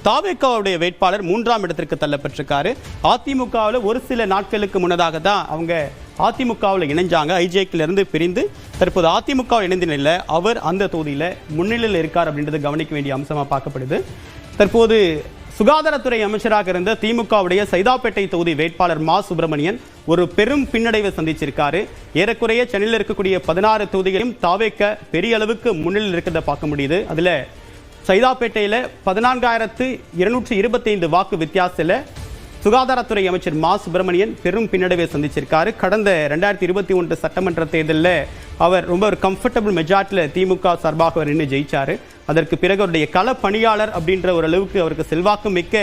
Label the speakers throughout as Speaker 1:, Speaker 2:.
Speaker 1: தாவேகாவுடைய வேட்பாளர் 3ஆம் இடத்திற்கு தள்ளப்பட்டிருக்காரு. அதிமுகவில் ஒரு சில நாட்களுக்கு முன்னதாக தான் அவங்க அதிமுகவில் இணைஞ்சாங்க. ஐஜேக்கில் இருந்து பிரிந்து தற்போது அதிமுக இணைந்த நிலையில் அவர் அந்த தொகுதியில் முன்னிலையில் இருக்கார் அப்படின்றது கவனிக்க வேண்டிய அம்சமாக பார்க்கப்படுது. தற்போது சுகாதாரத்துறை அமைச்சராக இருந்த திமுகவுடைய சைதாப்பேட்டை தொகுதி வேட்பாளர் மா சுப்பிரமணியன் ஒரு பெரும் பின்னடைவை சந்திச்சிருக்காரு. ஏறக்குறைய சென்னையில் இருக்கக்கூடிய 16 தொகுதிகளையும் தாவேக பெரிய அளவுக்கு முன்னிலையில் இருக்கிறத பார்க்க முடியுது. அதில் சைதாப்பேட்டையில் 14,225 வாக்கு வித்தியாசத்தில் சுகாதாரத்துறை அமைச்சர் மா சுப்பிரமணியன் பெரும் பின்னடைவை சந்திச்சிருக்காரு. கடந்த 2021 சட்டமன்ற தேர்தலில் அவர் ரொம்ப ஒரு கம்ஃபர்டபுள் மெஜாரிட்டியில் திமுக சார்பாக நின்று ஜெயிச்சாரு. அதற்கு பிறகு அவருடைய கள பணியாளர் அப்படின்ற ஒரு அளவுக்கு அவருக்கு செல்வாக்கு மிக்க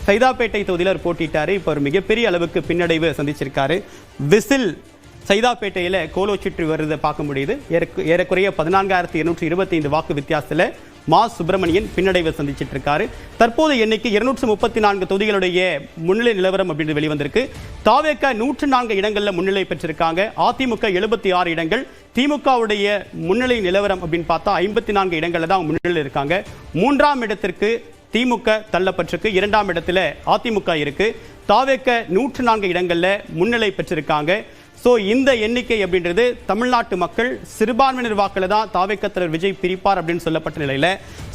Speaker 1: சைதாப்பேட்டை தொகுதியில் அவர் போட்டிட்டாரு. இப்போ ஒரு மிகப்பெரிய அளவுக்கு பின்னடைவு சந்திச்சிருக்காரு. விசில் சைதாப்பேட்டையில் கோலோச்சிட்டு வருவதை பார்க்க முடியுது. ஏறக்குறைய 14,225 வாக்கு வித்தியாசத்தில் மா சுப்பிரமணியன் பின்னடைவை சந்திச்சிட்டு இருக்காரு. தற்போது எண்ணிக்கை 234 தொகுதிகளுடைய முன்னிலை நிலவரம் அப்படின்னு வெளிவந்திருக்கு. தாவேக 104 இடங்கள்ல முன்னிலை பெற்றிருக்காங்க. அதிமுக 76 இடங்கள். திமுகவுடைய முன்னிலை நிலவரம் அப்படின்னு பார்த்தா 54 இடங்கள்ல தான் முன்னிலையில் இருக்காங்க. 3ஆம் இடத்திற்கு திமுக தள்ளப்பட்டிருக்கு. 2ஆம் இடத்துல அதிமுக இருக்கு. தாவேக 104 இடங்கள்ல முன்னிலை பெற்றிருக்காங்க. ஸோ இந்த எண்ணிக்கை அப்படின்றது தமிழ்நாட்டு மக்கள் சிறுபான்மையினர் வாக்கில் தான் தாவேக தலைவர் விஜய் பிரிப்பார் அப்படின்னு சொல்லப்பட்ட நிலையில்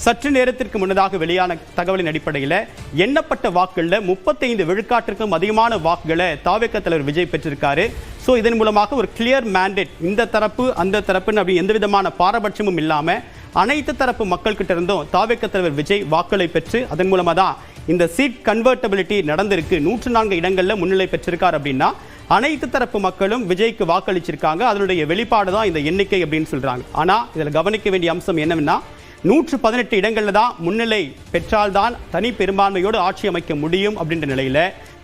Speaker 1: சற்று நேரத்திற்கு முன்னதாக வெளியான தகவலின் அடிப்படையில் எண்ணப்பட்ட வாக்குகளில் 35 விழுக்காட்டிற்கும் அதிகமான வாக்குகளை தாவேக தலைவர் விஜய் பெற்றிருக்காரு. ஸோ இதன் மூலமாக ஒரு கிளியர் மேண்டேட், இந்த தரப்பு அந்த தரப்புன்னு அப்படி எந்த விதமான பாரபட்சமும் இல்லாமல் அனைத்து தரப்பு மக்கள்கிட்ட இருந்தும் தாவேக தலைவர் விஜய் வாக்களை பெற்று அதன் மூலமாக தான் இந்த சீட் கன்வெர்டபிலிட்டி நடந்திருக்கு. 104 இடங்களில் முன்னிலை பெற்றிருக்கார் அப்படின்னா அனைத்து தரப்பு மக்களும் விஜய்க்கு வாக்களிச்சிருக்காங்க. அதனுடைய வெளிப்பாடு தான் இந்த எண்ணிக்கை அப்படின்னு சொல்றாங்க. ஆனா இதில் கவனிக்க வேண்டிய அம்சம் என்னன்னா 118 இடங்கள்ல தான் முன்னிலை பெற்றால்தான் தனி பெரும்பான்மையோடு ஆட்சி அமைக்க முடியும் அப்படின்ற நிலையில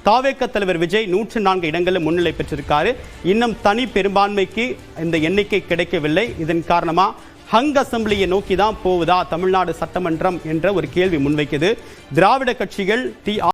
Speaker 1: தாவேக தலைவர் விஜய் 104 இடங்களில் முன்னிலை பெற்றிருக்காரு. இன்னும் தனி பெரும்பான்மைக்கு இந்த எண்ணிக்கை கிடைக்கவில்லை. இதன் காரணமா ஹங் அசம்பிளியை நோக்கி தான் போவதா தமிழ்நாடு சட்டமன்றம் என்ற ஒரு கேள்வி முன்வைக்குது. திராவிட கட்சிகள்